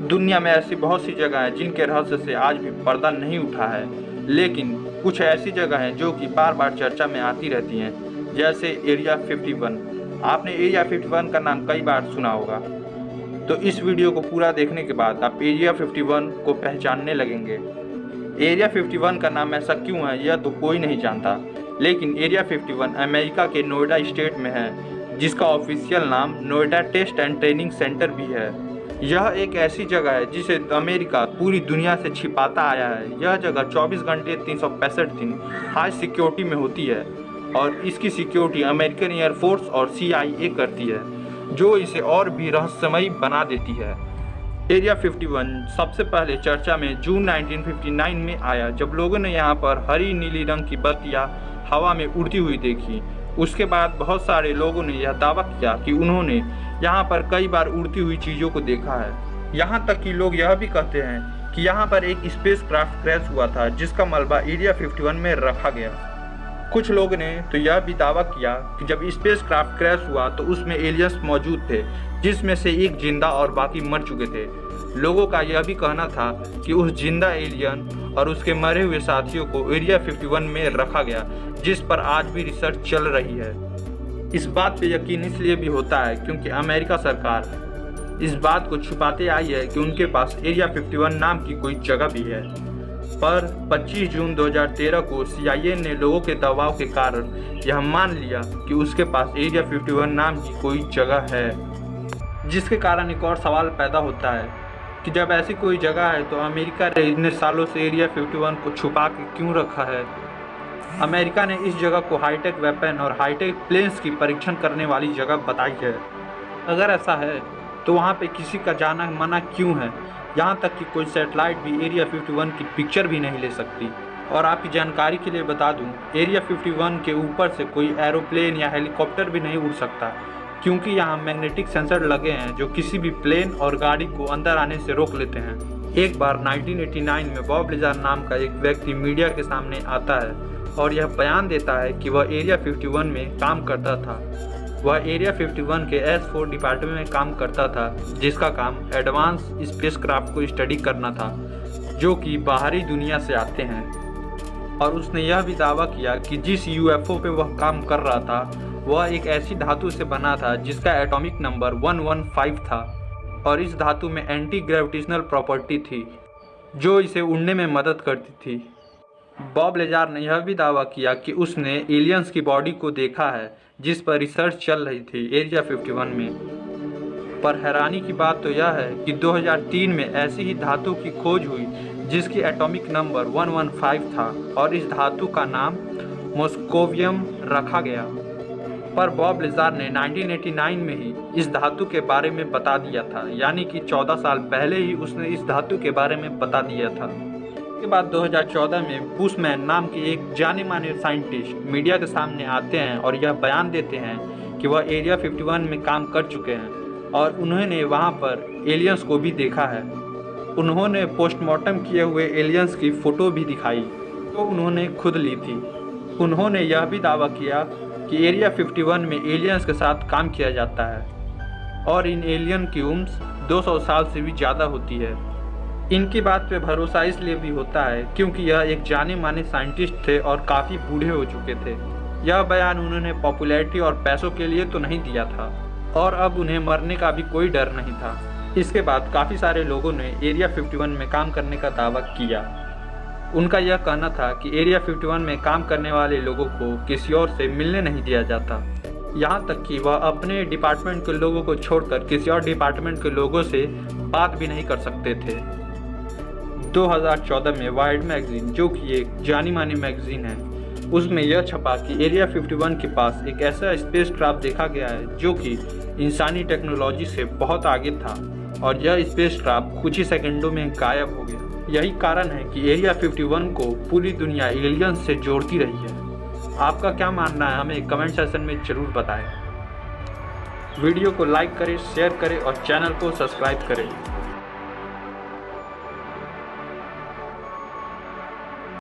दुनिया में ऐसी बहुत सी जगह हैं जिनके रहस्य से आज भी पर्दा नहीं उठा है, लेकिन कुछ ऐसी जगह हैं जो कि बार बार चर्चा में आती रहती हैं, जैसे एरिया 51। आपने एरिया 51 का नाम कई बार सुना होगा, तो इस वीडियो को पूरा देखने के बाद आप एरिया 51 को पहचानने लगेंगे। एरिया 51 का नाम ऐसा क्यों है यह तो कोई नहीं जानता, लेकिन एरिया 51 अमेरिका के नोएडा स्टेट में है, जिसका ऑफिशियल नाम Noida test and training centre भी है। यह एक ऐसी जगह है जिसे अमेरिका पूरी दुनिया से छिपाता आया है। यह जगह 24 घंटे 365 दिन हाई सिक्योरिटी में होती है और इसकी सिक्योरिटी अमेरिकन एयरफोर्स और CIA करती है, जो इसे और भी रहस्यमयी बना देती है। एरिया 51 सबसे पहले चर्चा में जून 1959 में आया, जब लोगों ने यहाँ पर हरी नीली रंग की बत्तियाँ हवा में उड़ती हुई देखी। उसके बाद बहुत सारे लोगों ने यह दावा किया कि उन्होंने यहाँ पर कई बार उड़ती हुई चीज़ों को देखा है। यहाँ तक कि लोग यह भी कहते हैं कि यहाँ पर एक स्पेस क्राफ्ट क्रैश हुआ था, जिसका मलबा एरिया 51 में रखा गया। कुछ लोगों ने तो यह भी दावा किया कि जब स्पेस क्राफ्ट क्रैश हुआ तो उसमें एलियंस मौजूद थे, जिसमें से एक जिंदा और बाकी मर चुके थे। लोगों का यह भी कहना था कि उस जिंदा एलियन और उसके मरे हुए साथियों को एरिया 51 में रखा गया, जिस पर आज भी रिसर्च चल रही है। इस बात पे यकीन इसलिए भी होता है क्योंकि अमेरिका सरकार इस बात को छुपाते आई है कि उनके पास एरिया 51 नाम की कोई जगह भी है। पर 25 जून 2013 को CIA ने लोगों के दबाव के कारण यह मान लिया कि उसके पास एरिया 51 नाम की कोई जगह है, जिसके कारण एक और सवाल पैदा होता है कि जब ऐसी कोई जगह है तो अमेरिका ने इतने सालों से एरिया 51 को छुपा के क्यों रखा है। अमेरिका ने इस जगह को हाईटेक वेपन और हाईटेक प्लेन्स की परीक्षण करने वाली जगह बताई है। अगर ऐसा है तो वहाँ पे किसी का जाना मना क्यों है। यहाँ तक कि कोई सैटेलाइट भी एरिया 51 की पिक्चर भी नहीं ले सकती। और आपकी जानकारी के लिए बता दूं, एरिया 51 के ऊपर से कोई एरोप्लेन या हेलीकॉप्टर भी नहीं उड़ सकता, क्योंकि यहाँ मैग्नेटिक सेंसर लगे हैं जो किसी भी प्लेन और गाड़ी को अंदर आने से रोक लेते हैं। एक बार 1989 में बॉब लेजार नाम का एक व्यक्ति मीडिया के सामने आता है और यह बयान देता है कि वह एरिया 51 में काम करता था। वह एरिया 51 के S4 डिपार्टमेंट में काम करता था, जिसका काम एडवांस स्पेसक्राफ्ट को स्टडी करना था, जो कि बाहरी दुनिया से आते हैं। और उसने यह भी दावा किया कि जिस UFO पे वह काम कर रहा था वह एक ऐसी धातु से बना था जिसका एटॉमिक नंबर 115 था, और इस धातु में एंटी ग्रेविटेशनल प्रॉपर्टी थी जो इसे उड़ने में मदद करती थी। बॉब लेजार ने यह भी दावा किया कि उसने एलियंस की बॉडी को देखा है, जिस पर रिसर्च चल रही थी एरिया 51 में। पर हैरानी की बात तो यह है कि 2003 में ऐसी ही धातु की खोज हुई जिसकी एटॉमिक नंबर 115 था, और इस धातु का नाम मोस्कोवियम रखा गया। पर बॉब लेजार ने 1989 में ही इस धातु के बारे में बता दिया था, यानी कि 14 साल पहले ही उसने इस धातु के बारे में बता दिया था। के बाद 2014 में बुशमैन नाम के एक जाने माने साइंटिस्ट मीडिया के सामने आते हैं और यह बयान देते हैं कि वह एरिया 51 में काम कर चुके हैं और उन्होंने वहां पर एलियंस को भी देखा है। उन्होंने पोस्टमार्टम किए हुए एलियंस की फ़ोटो भी दिखाई, तो उन्होंने खुद ली थी। उन्होंने यह भी दावा किया कि एरिया 51 में एलियंस के साथ काम किया जाता है और इन एलियन की उम्र 200 साल से भी ज़्यादा होती है। इनकी बात पे भरोसा इसलिए भी होता है क्योंकि यह एक जाने माने साइंटिस्ट थे और काफ़ी बूढ़े हो चुके थे। यह बयान उन्होंने पॉपुलैरिटी और पैसों के लिए तो नहीं दिया था, और अब उन्हें मरने का भी कोई डर नहीं था। इसके बाद काफ़ी सारे लोगों ने एरिया 51 में काम करने का दावा किया। उनका यह कहना था कि एरिया 51 में काम करने वाले लोगों को किसी और से मिलने नहीं दिया जाता, यहाँ तक कि वह अपने डिपार्टमेंट के लोगों को छोड़कर किसी और डिपार्टमेंट के लोगों से बात भी नहीं कर सकते थे। 2014 में वाइल्ड मैगजीन, जो कि एक जानी मानी मैगजीन है, उसमें यह छपा कि एरिया 51 के पास एक ऐसा स्पेस क्राफ्ट देखा गया है जो कि इंसानी टेक्नोलॉजी से बहुत आगे था, और यह स्पेस क्राफ्ट कुछ ही सेकंडों में गायब हो गया। यही कारण है कि एरिया 51 को पूरी दुनिया एलियंस से जोड़ती रही है। आपका क्या मानना है, हमें कमेंट सेक्शन में ज़रूर बताएं। वीडियो को लाइक करें, शेयर करें और चैनल को सब्सक्राइब करें।